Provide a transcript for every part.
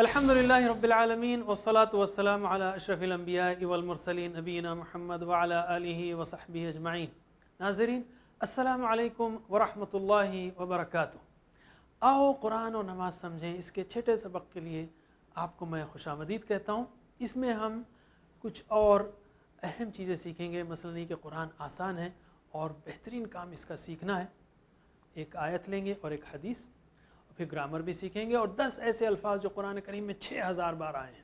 الحمدللہ رب العالمین والصلاة والسلام علی اشرف الانبیاء والمرسلین نبینا محمد وعلی آلہ وصحبہ اجمعین۔ ناظرین السلام علیکم ورحمۃ اللہ وبرکاتہ۔ آؤ قرآن و نماز سمجھیں، اس کے چھٹے سبق کے لیے آپ کو میں خوش آمدید کہتا ہوں۔ اس میں ہم کچھ اور اہم چیزیں سیکھیں گے، مثلا یہ کہ قرآن آسان ہے اور بہترین کام اس کا سیکھنا ہے۔ ایک آیت لیں گے اور ایک حدیث، پھر گرامر بھی سیکھیں گے، اور 10 ایسے الفاظ جو قرآن کریم میں 6000 بار آئے ہیں۔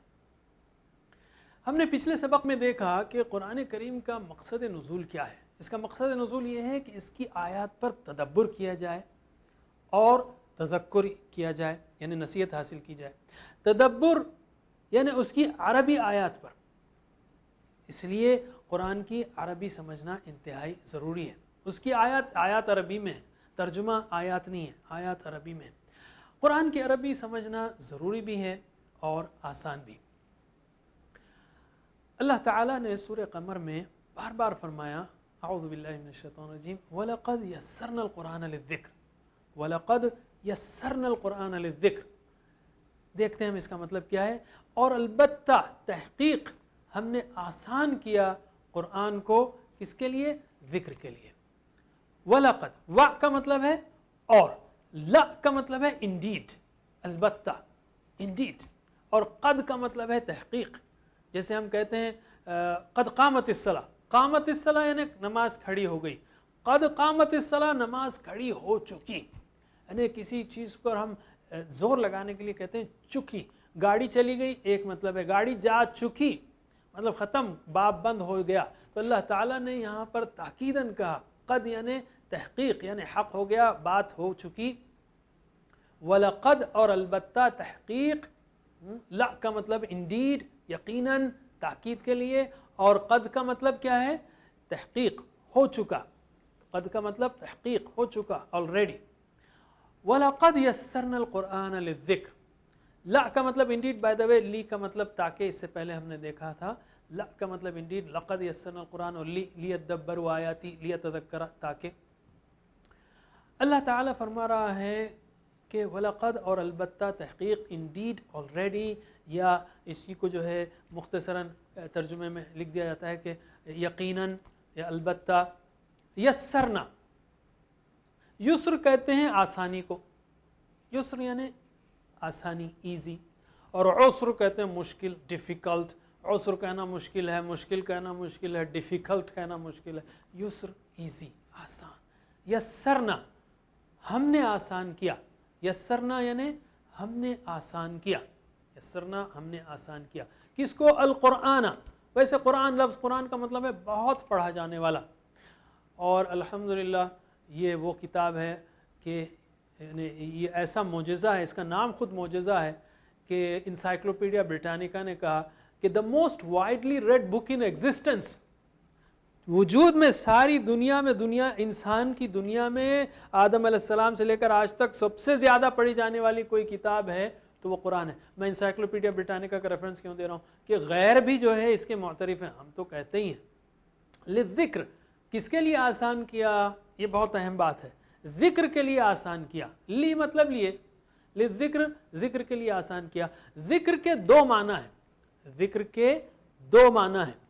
ہم نے پچھلے سبق میں دیکھا کہ قرآن کریم کا مقصد نزول کیا ہے۔ اس کا مقصد نزول یہ ہے کہ اس کی آیات پر تدبر کیا جائے اور تذکر کیا جائے، یعنی نصیحت حاصل کی جائے۔ تدبر یعنی اس کی عربی آیات پر، اس لیے قرآن کی عربی سمجھنا انتہائی ضروری ہے۔ اس کی آیات عربی میں ہے، ترجمہ آیات نہیں ہے، آیات عربی میں ہے۔ قرآن کی عربی سمجھنا ضروری بھی ہے اور آسان بھی۔ اللہ تعالیٰ نے سورہ قمر میں بار بار فرمایا، اعوذ باللہ من الشیطان الرجیم، وَلَقَدْ يَسَّرْنَا الْقُرْآنَ لِلذِّكْرِ وَلَقَدْ يَسَّرْنَا الْقُرْآنَ لِلذِّكْرِ۔ دیکھتے ہیں ہم اس کا مطلب کیا ہے، اور البتہ تحقیق ہم نے آسان کیا قرآن کو، کس کے لیے؟ ذکر کے لیے۔ وَلَقَدْ، وا کا مطلب ہے اور، لا کا مطلب ہے انڈیڈ، البتہ، انڈیڈ، اور قد کا مطلب ہے تحقیق۔ جیسے ہم کہتے ہیں قد قامت الصلاۃ، قامت الصلاۃ یعنی نماز کھڑی ہو گئی، قد قامت الصلاۃ نماز کھڑی ہو چکی، یعنی کسی چیز پر ہم زور لگانے کے لیے کہتے ہیں چکی۔ گاڑی چلی گئی ایک مطلب ہے گاڑی جا چکی، مطلب ختم، باب بند ہو گیا۔ تو اللہ تعالیٰ نے یہاں پر تاکیداً کہا، قد یعنی تحقیق، یعنی حق ہو گیا، بات ہو چکی۔ وَلَقَدْ، اور البتہ تحقیق، لا کا مطلب انڈیڈ، یقیناً، تاکید کے لیے، اور قد کا مطلب کیا ہے؟ تحقیق، ہو چکا۔ قد کا مطلب تحقیق، ہو چکا، already۔ وَلَقَدْ يَسَّرْنَا الْقُرْآنَ لِلذِّكْرِ، لا کا مطلب انڈیڈ، بائی دا وے لی کا مطلب تاکہ، اس سے پہلے ہم نے دیکھا تھا۔ لا کا مطلب انڈیڈ، لقد یسرنا القرآن، اور لیدبروا آیاتی، لیتذکر، تاکہ۔ اللہ تعالیٰ فرما رہا ہے کہ وَلَقَدْ، اور البتہ تحقیق، انڈیڈ، already، یا اسی کو جو ہے مختصراً ترجمے میں لکھ دیا جاتا ہے کہ یقیناً یا البتہ، یسرنا، یسر کہتے ہیں آسانی کو، یسر یعنی آسانی، ایزی، اور عسر کہتے ہیں مشکل، ڈیفیکلٹ۔ عسر کہنا مشکل ہے، مشکل کہنا مشکل ہے، ڈیفیکلٹ کہنا مشکل ہے۔ یسر ایزی، آسان۔ یسرنا، ہم نے آسان کیا، یسرنا یعنی ہم نے آسان کیا، یسرنا ہم نے آسان کیا۔ کس کو؟ القرآن۔ ویسے قرآن، لفظ قرآن کا مطلب ہے بہت پڑھا جانے والا، اور الحمدللہ یہ وہ کتاب ہے کہ یعنی یہ ایسا معجزہ ہے، اس کا نام خود معجزہ ہے کہ انسائکلوپیڈیا بریٹانیکا نے کہا کہ the most widely read book in existence، وجود میں ساری دنیا میں، دنیا انسان کی دنیا میں آدم علیہ السلام سے لے کر آج تک سب سے زیادہ پڑھی جانے والی کوئی کتاب ہے تو وہ قرآن ہے۔ میں انسائکلوپیڈیا بریٹانیکا کا ریفرنس کیوں دے رہا ہوں کہ غیر بھی جو ہے اس کے معترف ہیں، ہم تو کہتے ہی ہیں۔ للذکر، کس کے لیے آسان کیا؟ یہ بہت اہم بات ہے، ذکر کے لیے آسان کیا۔ لی مطلب لیے، للذکر، ذکر کے لیے آسان کیا۔ ذکر کے دو معنی ہیں، ذکر کے دو معنی ہیں،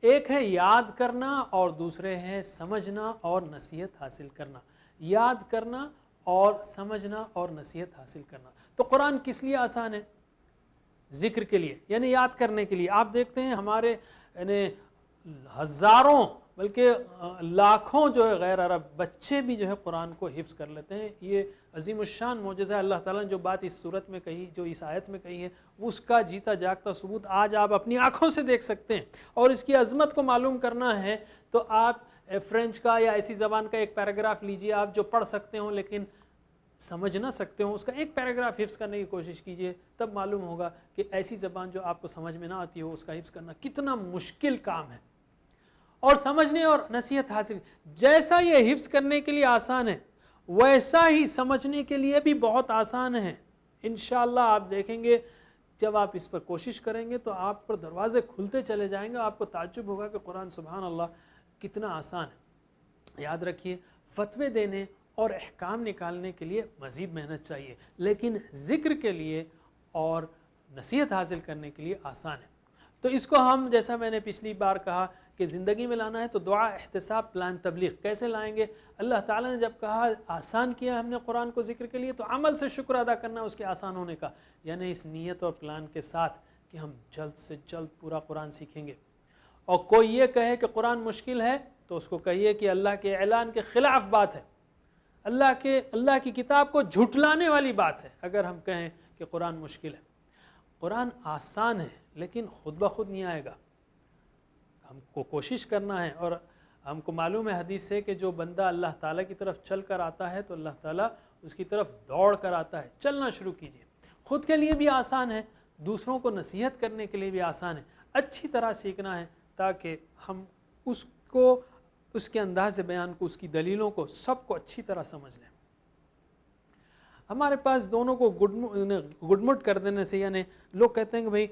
ایک ہے یاد کرنا اور دوسرے ہے سمجھنا اور نصیحت حاصل کرنا۔ یاد کرنا اور سمجھنا اور نصیحت حاصل کرنا۔ تو قرآن کس لیے آسان ہے؟ ذکر کے لیے، یعنی یاد کرنے کے لیے۔ آپ دیکھتے ہیں ہمارے یعنی ہزاروں بلکہ لاکھوں جو ہے غیر عرب بچے بھی جو ہے قرآن کو حفظ کر لیتے ہیں۔ یہ عظیم الشان معجزہ ہے۔ اللہ تعالیٰ نے جو بات اس صورت میں کہی، جو اس آیت میں کہی ہے، اس کا جیتا جاگتا ثبوت آج آپ اپنی آنکھوں سے دیکھ سکتے ہیں۔ اور اس کی عظمت کو معلوم کرنا ہے تو آپ فرینچ کا یا ایسی زبان کا ایک پیراگراف لیجئے، آپ جو پڑھ سکتے ہوں لیکن سمجھ نہ سکتے ہوں، اس کا ایک پیراگراف حفظ کرنے کی کوشش کیجئے، تب معلوم ہوگا کہ ایسی زبان جو آپ کو سمجھ میں نہ آتی ہو، اس کا حفظ کرنا کتنا مشکل کام ہے۔ اور سمجھنے اور نصیحت حاصل، جیسا یہ حفظ کرنے کے لیے آسان ہے ویسا ہی سمجھنے کے لیے بھی بہت آسان ہے۔ انشاءاللہ آپ دیکھیں گے جب آپ اس پر کوشش کریں گے تو آپ پر دروازے کھلتے چلے جائیں گے، آپ کو تعجب ہوگا کہ قرآن سبحان اللہ کتنا آسان ہے۔ یاد رکھیے، فتوے دینے اور احکام نکالنے کے لیے مزید محنت چاہیے، لیکن ذکر کے لیے اور نصیحت حاصل کرنے کے لیے آسان ہے. تو اس کو ہم جیسا میں نے پچھلی بار کہا کہ زندگی میں لانا ہے تو دعا، احتساب، پلان تبلیغ. کیسے لائیں گے؟ اللہ تعالیٰ نے جب کہا آسان کیا ہم نے قرآن کو ذکر کے لیے، تو عمل سے شکر ادا کرنا اس کے آسان ہونے کا، یعنی اس نیت اور پلان کے ساتھ کہ ہم جلد سے جلد پورا قرآن سیکھیں گے. اور کوئی یہ کہے کہ قرآن مشکل ہے تو اس کو کہیے کہ اللہ کے اعلان کے خلاف بات ہے، اللہ کی کتاب کو جھٹلانے والی بات ہے اگر ہم کہیں کہ قرآن مشکل ہے. قرآن آسان ہے لیکن خود بخود نہیں آئے گا، ہم کو کوشش کرنا ہے. اور ہم کو معلوم ہے حدیث سے کہ جو بندہ اللہ تعالیٰ کی طرف چل کر آتا ہے تو اللہ تعالیٰ اس کی طرف دوڑ کر آتا ہے. چلنا شروع کیجئے. خود کے لیے بھی آسان ہے، دوسروں کو نصیحت کرنے کے لیے بھی آسان ہے. اچھی طرح سیکھنا ہے تاکہ ہم اس کو، اس کے انداز بیان کو، اس کی دلیلوں کو، سب کو اچھی طرح سمجھ لیں. ہمارے پاس دونوں کو گڈمٹ کر دینے سے، یعنی لوگ کہتے ہیں کہ بھئی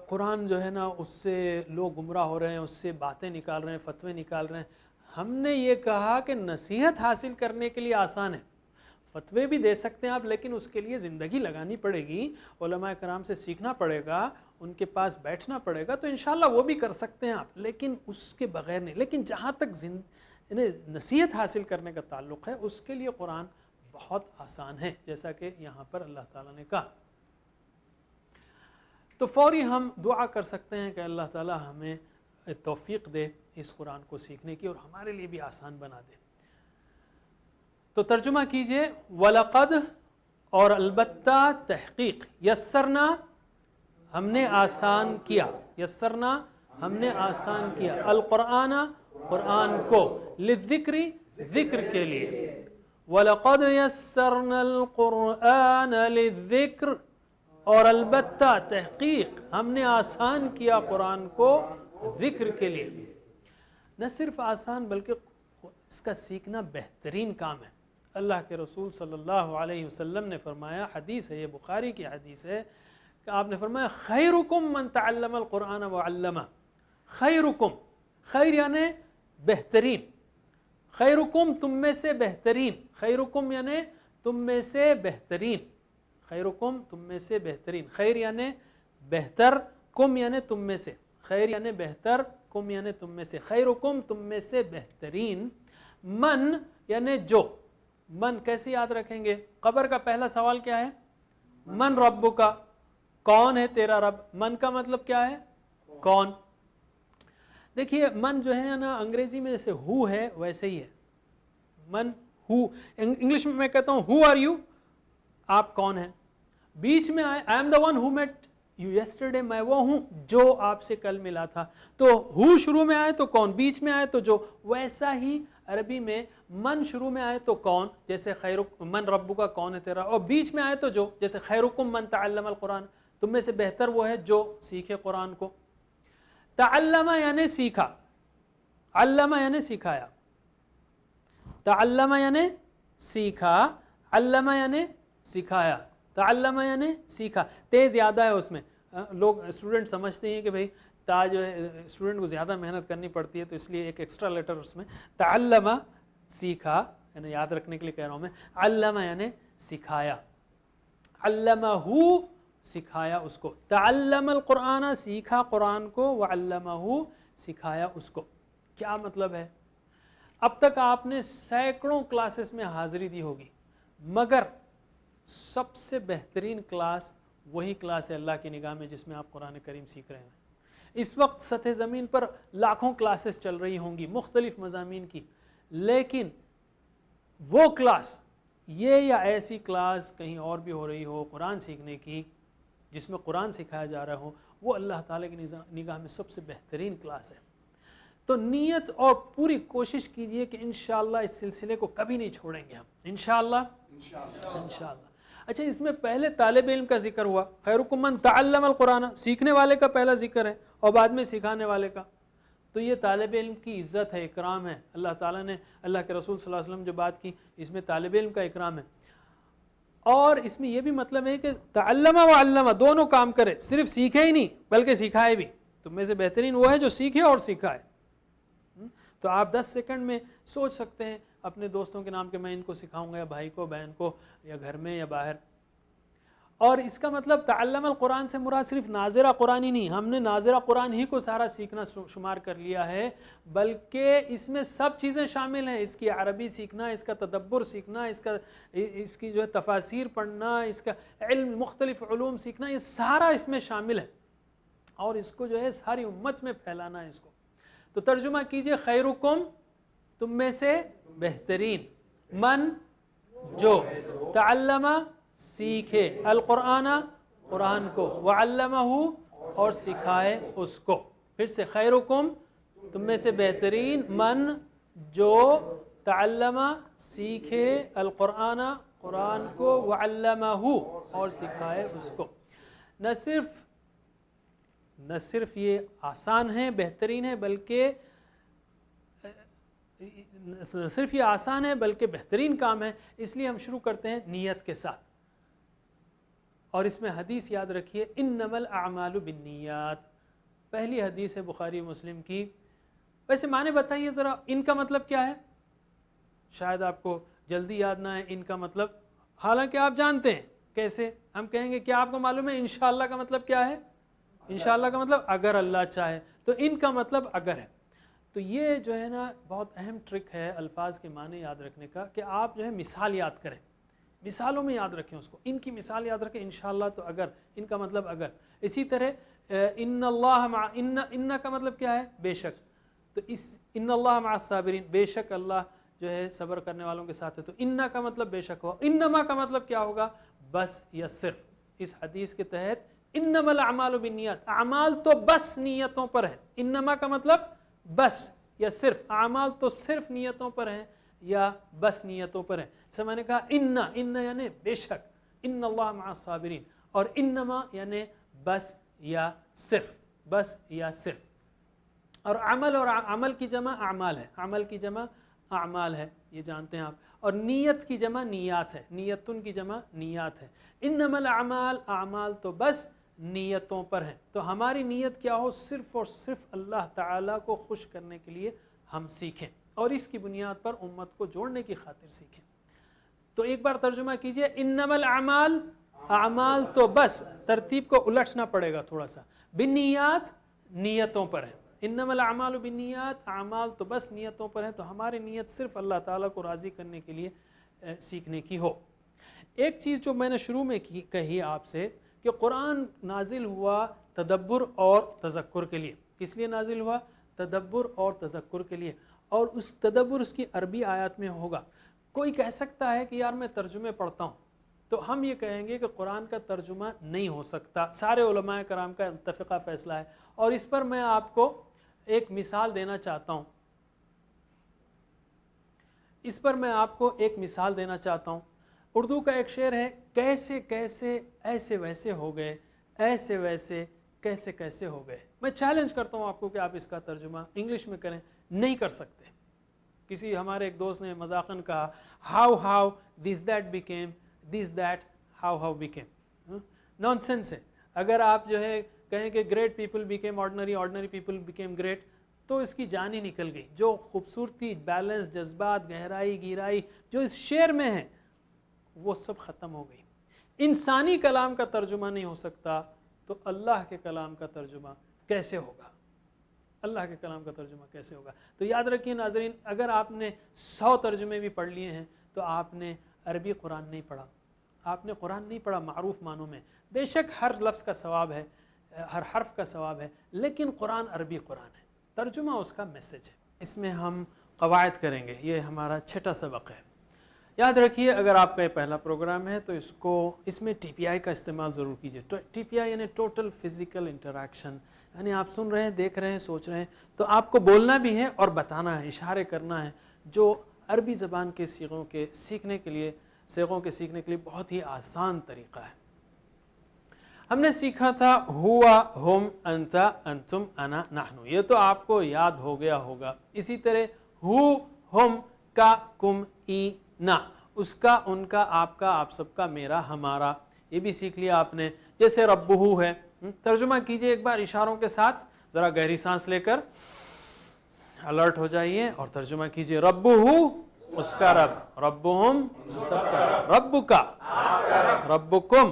قرآن جو ہے نا اس سے لوگ گمراہ ہو رہے ہیں، اس سے باتیں نکال رہے ہیں، فتوے نکال رہے ہیں. ہم نے یہ کہا کہ نصیحت حاصل کرنے کے لیے آسان ہے، فتوے بھی دے سکتے ہیں آپ، لیکن اس کے لیے زندگی لگانی پڑے گی، علماء کرام سے سیکھنا پڑے گا، ان کے پاس بیٹھنا پڑے گا. تو انشاءاللہ وہ بھی کر سکتے ہیں آپ، لیکن اس کے بغیر نہیں. لیکن جہاں تک نصیحت حاصل کرنے کا تعلق ہے اس کے لیے قرآن بہت آسان ہے، جیسا کہ یہاں پر اللہ تعالیٰ نے کہا. تو فوری ہم دعا کر سکتے ہیں کہ اللہ تعالیٰ ہمیں توفیق دے اس قرآن کو سیکھنے کی اور ہمارے لیے بھی آسان بنا دے. تو ترجمہ کیجئے، وَلَقَدْ، اور البتہ، تحقیق، یسرنا، ہم نے آسان کیا، یسرنا، ہم نے آسان کیا، القرآن، قرآن کو، للذکر، ذکر کے لیے. وَلَقَدْ يَسَّرْنَا الْقُرْآنَ لِلذِّكْرِ، اور البتہ، تحقیق، ہم نے آسان کیا قرآن کو ذکر کے لیے. نہ صرف آسان بلکہ اس کا سیکھنا بہترین کام ہے. اللہ کے رسول صلی اللہ علیہ وسلم نے فرمایا، حدیث ہے، یہ بخاری کی حدیث ہے، کہ آپ نے فرمایا خیرکم من تعلم القرآن وعلمہ. خیرکم، خیر یعنی بہترین، خیرکم تم میں سے بہترین، خیرکم یعنی تم میں سے بہترین، خیرکم تم میں سے بہترین. خیر یعنی بہتر، کم یعنی تم میں سے، خیر یعنی بہتر، کم یعنی تم میں سے، خیرکم تم میں سے بہترین. من یعنی جو، من کیسے یاد رکھیں گے؟ قبر کا پہلا سوال کیا ہے؟ من ربک، کون ہے تیرا رب؟ من کا مطلب کیا ہے؟ کون. دیکھیے من جو ہے نا انگریزی میں جیسے ہو ہے ویسے ہی ہے. من ہو، انگلش میں کہتا ہوں ہو آر یو، آپ کون ہیں. بیچ میں آئے I am the one who met you yesterday, میں وہ ہوں جو آپ سے کل ملا تھا. تو ہو شروع میں آئے تو کون، بیچ میں آئے تو جو. ویسا ہی عربی میں من شروع میں آئے تو کون، جیسے من ربک کا کون ہے تیرا، اور بیچ میں آئے تو جو، جیسے خیرکم من تعلم القرآن، تم میں سے بہتر وہ ہے جو سیکھے قرآن کو. تعلم یعنی سیکھا، علم یعنی سکھایا، تعلم یعنی سیکھا، علم یعنی سکھایا، تعلم یعنی سیکھا. تے زیادہ ہے اس میں، لوگ اسٹوڈنٹ سمجھتے ہیں کہ بھئی تا جو ہے اسٹوڈنٹ کو زیادہ محنت کرنی پڑتی ہے تو اس لیے ایک ایکسٹرا لیٹر اس میں. تعلم سیکھا، یعنی یاد رکھنے کے لیے کہہ رہا ہوں میں. علم یعنی سکھایا، علمہ سکھایا اس کو. تعلم القرآن سیکھا قرآن کو، وعلمہ سکھایا اس کو. کیا مطلب ہے؟ اب تک آپ نے سینکڑوں کلاسز میں حاضری دی ہوگی، مگر سب سے بہترین کلاس وہی کلاس ہے اللہ کی نگاہ میں جس میں آپ قرآن کریم سیکھ رہے ہیں. اس وقت سطح زمین پر لاکھوں کلاسز چل رہی ہوں گی مختلف مضامین کی، لیکن وہ کلاس، یہ یا ایسی کلاس کہیں اور بھی ہو رہی ہو قرآن سیکھنے کی جس میں قرآن سکھایا جا رہا ہو، وہ اللہ تعالیٰ کی نگاہ میں سب سے بہترین کلاس ہے. تو نیت اور پوری کوشش کیجئے کہ انشاءاللہ اس سلسلے کو کبھی نہیں چھوڑیں گے ہم، انشاءاللہ انشاءاللہ. اچھا، اس میں پہلے طالب علم کا ذکر ہوا، خیرکم من تعلم القرآن، سیکھنے والے کا پہلا ذکر ہے اور بعد میں سکھانے والے کا. تو یہ طالب علم کی عزت ہے، اکرام ہے. اللہ تعالیٰ نے، اللہ کے رسول صلی اللہ علیہ وسلم جو بات کی، اس میں طالب علم کا اکرام ہے. اور اس میں یہ بھی مطلب ہے کہ تعلم و علم دونوں کام کرے، صرف سیکھے ہی نہیں بلکہ سکھائے بھی. تم میں سے بہترین وہ ہے جو سیکھے اور سکھائے. تو آپ 10 سیکنڈ میں سوچ سکتے ہیں اپنے دوستوں کے نام کہ میں ان کو سکھاؤں گا، یا بھائی کو، بہن کو، یا گھر میں یا باہر. اور اس کا مطلب تعلم القرآن سے مراد صرف ناظرہ قرآن ہی نہیں، ہم نے ناظرہ قرآن ہی کو سارا سیکھنا شمار کر لیا ہے، بلکہ اس میں سب چیزیں شامل ہیں، اس کی عربی سیکھنا، اس کا تدبر سیکھنا، اس کی جو ہے تفاسیر پڑھنا، اس کا علم مختلف علوم سیکھنا، یہ سارا اس میں شامل ہے، اور اس کو جو ہے ساری امت میں پھیلانا ہے اس کو۔ تو ترجمہ کیجئے، خیرکم، تم میں سے بہترین، من، جو، تعلم، سیکھے، القرآن، قرآن کو، وعلمہ، اور سکھائے اس کو۔ پھر سے، خیرکم، تم میں سے بہترین، من، جو، تعلم، سیکھے، القرآن، قرآن کو، وعلمہ، اور سکھائے اس کو۔ نہ صرف یہ آسان ہے، بہترین ہے، بلکہ صرف یہ آسان ہے بلکہ بہترین کام ہے، اس لیے ہم شروع کرتے ہیں نیت کے ساتھ۔ اور اس میں حدیث یاد رکھیے، انما الاعمال بالنیات، پہلی حدیث ہے بخاری مسلم کی۔ ویسے معنی بتائیے ذرا، ان کا مطلب کیا ہے؟ شاید آپ کو جلدی یاد نہ ہے ان کا مطلب، حالانکہ آپ جانتے ہیں کیسے۔ ہم کہیں گے کیا آپ کو معلوم ہے انشاءاللہ کا مطلب کیا ہے؟ انشاءاللہ کا مطلب اگر اللہ چاہے، تو ان کا مطلب اگر ہے۔ تو یہ جو ہے نا بہت اہم ٹرک ہے الفاظ کے معنی یاد رکھنے کا، کہ آپ جو ہے مثال یاد کریں، مثالوں میں یاد رکھیں اس کو، ان کی مثال یاد رکھیں، انشاءاللہ تو اگر، ان کا مطلب اگر۔ اسی طرح ان اللہ مع، ان کا مطلب کیا ہے؟ بے شک، تو اس ان اللہ مع الصابرین، بے شک اللہ جو ہے صبر کرنے والوں کے ساتھ ہے، تو ان کا مطلب بے شک ہوا۔ انما کا مطلب کیا ہوگا؟ بس یا صرف۔ اس حدیث کے تحت انما الاعمال بالنیات، اعمال تو بس نیتوں پر ہے، انما کا مطلب بس یا صرف، اعمال تو صرف نیتوں پر ہیں یا بس نیتوں پر ہیں۔ جیسے میں نے کہا ان یعنی بے شک، ان اللہ مع الصابرین، اور انما یعنی بس یا صرف، بس یا صرف۔ اور عمل کی جمع اعمال ہے، عمل کی جمع اعمال ہے، یہ جانتے ہیں آپ، اور نیت کی جمع نیات ہے، نیتن کی جمع نیات ہے۔ انما الاعمال، اعمال تو بس نیتوں پر ہیں، تو ہماری نیت کیا ہو؟ صرف اور صرف اللہ تعالیٰ کو خوش کرنے کے لیے ہم سیکھیں، اور اس کی بنیاد پر امت کو جوڑنے کی خاطر سیکھیں۔ تو ایک بار ترجمہ کیجئے، انما الاعمال، اعمال تو بس، ترتیب کو الٹنا پڑے گا تھوڑا سا، بالنیات، نیتوں پر ہے، انما الاعمال بالنیات، اعمال تو بس نیتوں پر ہے، تو ہماری نیت صرف اللہ تعالیٰ کو راضی کرنے کے لیے سیکھنے کی ہو۔ ایک چیز جو میں نے شروع میں کہی آپ سے، کہ قرآن نازل ہوا تدبر اور تذکر کے لیے۔ کس لیے نازل ہوا؟ تدبر اور تذکر کے لیے، اور اس تدبر اس کی عربی آیات میں ہوگا۔ کوئی کہہ سکتا ہے کہ یار میں ترجمے پڑھتا ہوں، تو ہم یہ کہیں گے کہ قرآن کا ترجمہ نہیں ہو سکتا، سارے علماء کرام کا متفقہ فیصلہ ہے، اور اس پر میں آپ کو ایک مثال دینا چاہتا ہوں، اس پر میں آپ کو ایک مثال دینا چاہتا ہوں۔ اردو کا ایک شعر ہے، کیسے کیسے ایسے ویسے ہو گئے، ایسے ویسے کیسے کیسے ہو گئے۔ میں چیلنج کرتا ہوں آپ کو کہ آپ اس کا ترجمہ انگلش میں کریں، نہیں کر سکتے۔ کسی ہمارے ایک دوست نے مذاقاً کہا، how this that became, this that how became, naan sense ہے۔ اگر آپ جو ہے کہیں کہ great people became ordinary, ordinary people became great, تو اس کی جان ہی نکل گئی۔ جو خوبصورتی، بیلنس، جذبات، گہرائی، گیرائی جو اس شعر میں ہے، وہ سب ختم ہو گئی۔ انسانی کلام کا ترجمہ نہیں ہو سکتا، تو اللہ کے کلام کا ترجمہ کیسے ہوگا؟ اللہ کے کلام کا ترجمہ کیسے ہوگا؟ تو یاد رکھیے ناظرین، اگر آپ نے 100 ترجمے بھی پڑھ لیے ہیں تو آپ نے عربی قرآن نہیں پڑھا، آپ نے قرآن نہیں پڑھا معروف معنوں میں۔ بے شک ہر لفظ کا ثواب ہے، ہر حرف کا ثواب ہے، لیکن قرآن عربی قرآن ہے، ترجمہ اس کا میسج ہے۔ اس میں ہم قواعد کریں گے، یہ ہمارا چھٹا سبق ہے۔ یاد رکھیے، اگر آپ کا یہ پہلا پروگرام ہے تو اس میں ٹی پی آئی کا استعمال ضرور کیجیے۔ ٹی پی آئی یعنی ٹوٹل فزیکل انٹریکشن، یعنی آپ سن رہے ہیں، دیکھ رہے ہیں، سوچ رہے ہیں، تو آپ کو بولنا بھی ہے اور بتانا ہے، اشارے کرنا ہے، جو عربی زبان کے صیغوں کے سیکھنے کے لیے بہت ہی آسان طریقہ ہے۔ ہم نے سیکھا تھا ہوا، ہم، انت، انتم، انا، نحن، یہ تو آپ کو یاد ہو گیا ہوگا۔ اسی طرح ہو، ہم، کا، کم، ای، نا، اس کا، ان کا، آپ کا، آپ سب کا، میرا، ہمارا، یہ بھی سیکھ لیا آپ نے۔ جیسے ربہو ہے، ترجمہ کیجئے ایک بار اشاروں کے ساتھ، ذرا گہری سانس لے کر الرٹ ہو جائیے اور ترجمہ کیجئے۔ ربہو، اس کا رب، ربہم، سب کا رب، ربک، ربکم،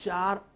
4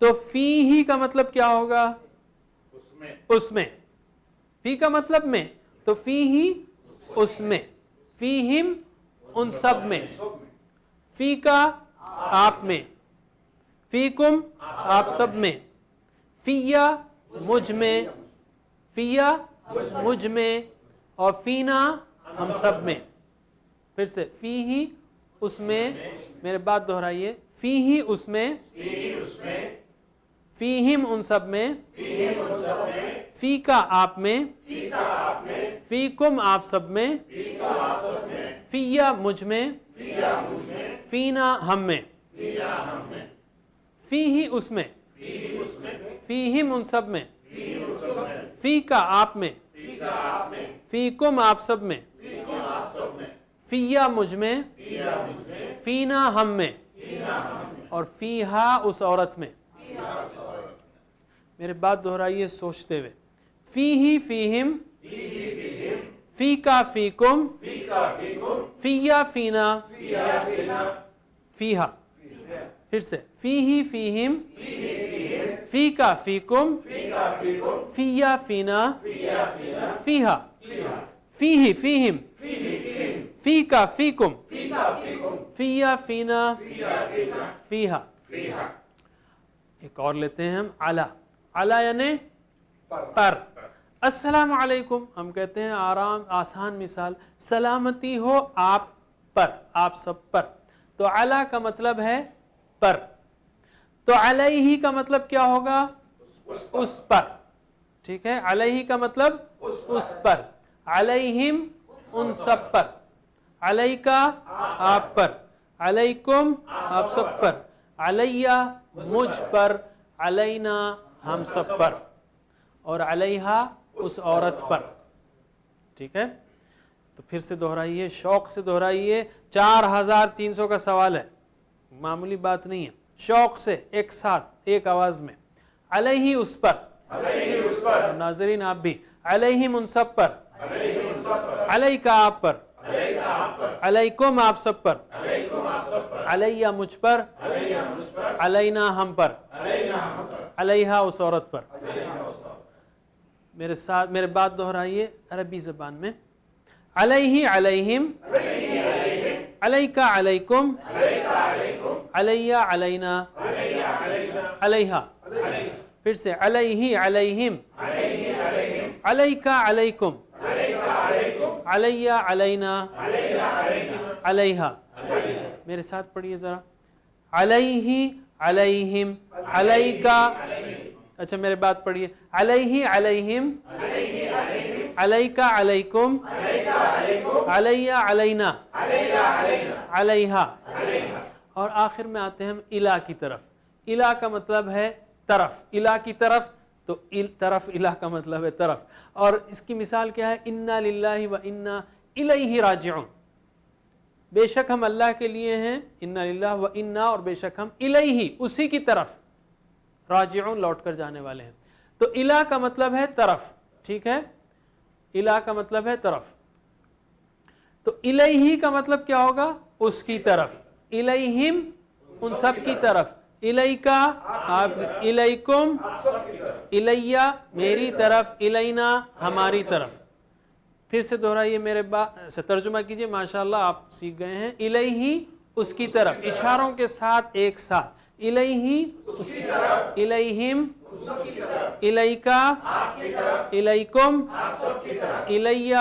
تو فی ہی کا مطلب کیا ہوگا؟ اس میں. فی کا مطلب میں، تو فی ہی اس میں، فیہم ان سب میں، فی کا آپ میں، فیکم آپ سب میں، فیہ مجھ میں، فیہ مجھ میں، اور فینا ہم سب میں. پھر سے فی ہی اس میں، میرے بات دہرائیے، فی ہی اس میں، فیہم ان سب میں، فی کا آپ میں، فیکم آپ سب میں، فیہ مجھ میں، فینا ہم میں. فی ہی اس میں، فیہم ان سب میں، فی کا آپ میں، فیکم آپ سب میں، فیہ مجھ میں، فینا ہم میں، اور فیہا اس عورت میں. میرے بات دہرائیے سوچتے ہوئے. فی ہی فیہم، فی کا فیکم، فیہ فینا، فیہا. پھر سے فی ہی فیہم، فی کا فیکم، فیہ فینا، فیہا. فی ہی فیہم، فی کا فیکم، فیہ فینا، فیہا. ایک اور لیتے ہیں ہم. علی، علی یعنی پر. السلام علیکم ہم کہتے ہیں آرام، آسان مثال، سلامتی ہو آپ پر، آپ سب پر. تو علی کا مطلب ہے پر. تو علیہ کا مطلب کیا ہوگا؟ اس پر. ٹھیک ہے، علیہ کا مطلب اس پر، علیہم ان سب پر، علیکا آپ پر، علیکم آپ سب پر، علیہ مجھ پر، علینا ہم سب پر، اور علیہا اس عورت پر. ٹھیک ہے، تو پھر سے دہرائیے، شوق سے دہرائیے. 4300 کا سوال ہے، معمولی بات نہیں ہے. شوق سے ایک ساتھ ایک آواز میں. علیہ اس پر، اور ناظرین آپ بھی، علیہم ان سب پر، علیکا آپ پر، علیکم آپ سب پر، علیہ مجھ پر، علینا ہم پر، علیہا اس عورت پر. میرے ساتھ میرے بات دہرائیے عربی زبان میں. علیہ علیہم، علیکا علیکم، علیہ علینا، علیہا. پھر سے علیہ علیہم، علیکا علیکم، علیہ علینا، علیہا. میرے ساتھ پڑھیے ذرا. علیہ علیہم، علیکا، اچھا میرے بات پڑھیے. علیہ علیہم، علیکا علیکم، علیہ علینا، علیہا. اور آخر میں آتے ہیں ہم الا کی طرف. الا کا مطلب ہے طرف، الا کی طرف. تو طرف، الا کا مطلب ہے طرف. اور اس کی مثال کیا ہے؟ انا للہ و انا الیہ راجعون. بے شک ہم اللہ کے لیے ہیں، انا للہ و انا، اور بے شک ہم الیہ اسی کی طرف، راجعون لوٹ کر جانے والے ہیں. تو الا کا مطلب ہے طرف. ٹھیک ہے، الا کا مطلب ہے طرف. تو الیہ کا مطلب کیا ہوگا؟ اس کی طرف. الیہم ان سب کی طرف، الیکا آپ، الیکم الیہ میری طرف، الینا ہماری طرف. پھر سے دہرائیے، میرے ترجمہ کیجئے. ماشاءاللہ آپ سیکھ گئے ہیں. الیہ اس کی طرف، اشاروں کے ساتھ ایک ساتھ. الیہ اس کی طرف، الیہم الیکا الیکم الیہ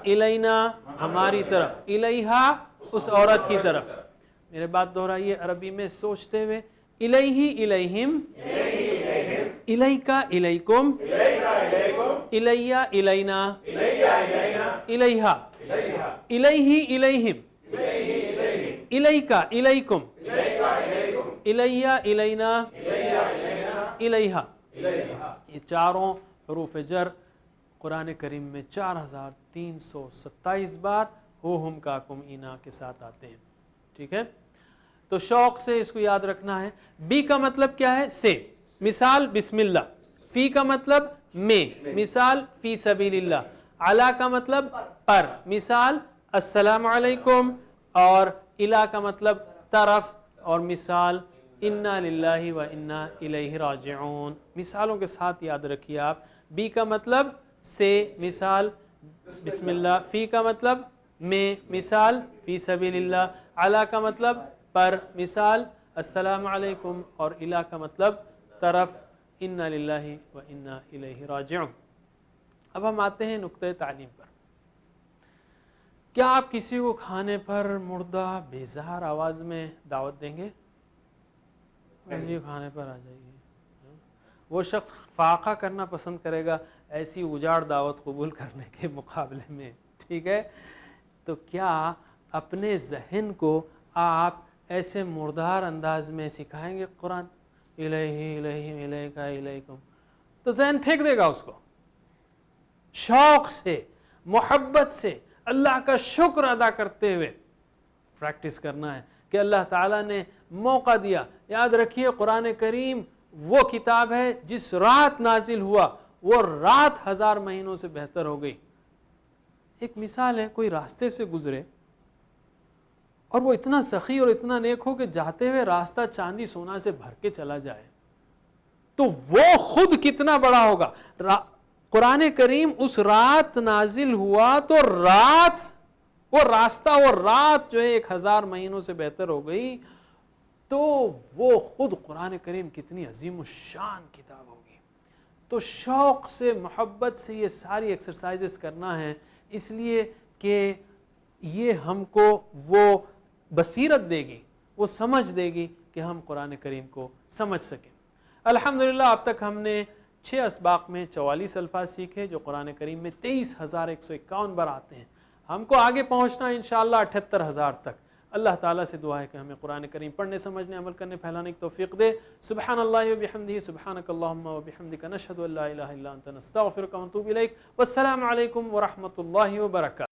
الینا ہماری طرف، الیہا اس عورت کی طرف. میرے بات دہرائیے عربی میں سوچتے ہوئے. الیہ الیہم، الیکا الیکم، الیہ الینا، الیہا. الیہ الیہم، الیکا الیکم، الیہ الینا، الیہا. یہ چاروں حروف جر قرآن کریم میں 4327 بار ہو ہم کا کم اینا کے ساتھ آتے ہیں. ٹھیک ہے، تو شوق سے اس کو یاد رکھنا ہے. بی کا مطلب کیا ہے؟ سے. مثال بسم اللہ. فی کا مطلب میں، مثال فی سبیل اللہ. علی کا مطلب پر، مثال السلام علیکم. اور الا کا مطلب طرف، اور مثال انا للہ و انا الیہ راجعون. مثالوں کے ساتھ یاد رکھیے آپ. بی کا مطلب سے، مثال بسم اللہ. فی کا مطلب میں، مثال فی سبیل اللہ. علی کا مطلب پر، مثال السلام علیکم. اور الی کا مطلب طرف. انا للہ و انا الیہ راجعون. اب ہم آتے ہیں نقطۂ تعلیم پر. کیا آپ کسی کو کھانے پر مردہ بیزار آواز میں دعوت دیں گے؟ جی کھانے پر آ جائیے. وہ شخص فاقہ کرنا پسند کرے گا ایسی اجاڑ دعوت قبول کرنے کے مقابلے میں. ٹھیک ہے. تو کیا اپنے ذہن کو آپ ایسے مردار انداز میں سکھائیں گے قرآن؟ الیہ الیہ الیک الیکم، تو ذہن پھینک دے گا اس کو. شوق سے، محبت سے، اللہ کا شکر ادا کرتے ہوئے پریکٹس کرنا ہے کہ اللہ تعالیٰ نے موقع دیا. یاد رکھیے قرآن کریم وہ کتاب ہے جس رات نازل ہوا وہ رات 1000 مہینوں سے بہتر ہو گئی. ایک مثال ہے، کوئی راستے سے گزرے اور وہ اتنا سخی اور اتنا نیک ہو کہ جاتے ہوئے راستہ چاندی سونا سے بھر کے چلا جائے تو وہ خود کتنا بڑا ہوگا. قرآن کریم اس رات نازل ہوا تو وہ رات جو ہے 1000 مہینوں سے بہتر ہو گئی. تو وہ خود قرآن کریم کتنی عظیم الشان کتاب ہوگی. تو شوق سے، محبت سے یہ ساری ایکسرسائزز کرنا ہے، اس لیے کہ یہ ہم کو وہ بصیرت دے گی، وہ سمجھ دے گی کہ ہم قرآن کریم کو سمجھ سکیں. الحمدللہ اب تک ہم نے 6 اسباق میں 44 الفاظ سیکھے جو قرآن کریم میں 23,151 بار آتے ہیں. ہم کو آگے پہنچنا انشاءاللہ 78,000 تک. اللہ تعالیٰ سے دعا ہے کہ ہمیں قرآن کریم پڑھنے، سمجھنے، عمل کرنے، پھیلانے کی توفیق دے. سبحان اللہ و بحمدہ، سبحانک اللہم و بحمدک، نشہد ان لا الہ الا انت، نستغفرک و نتوب الیک. والسلام علیکم ورحمۃ اللہ وبرکاتہ.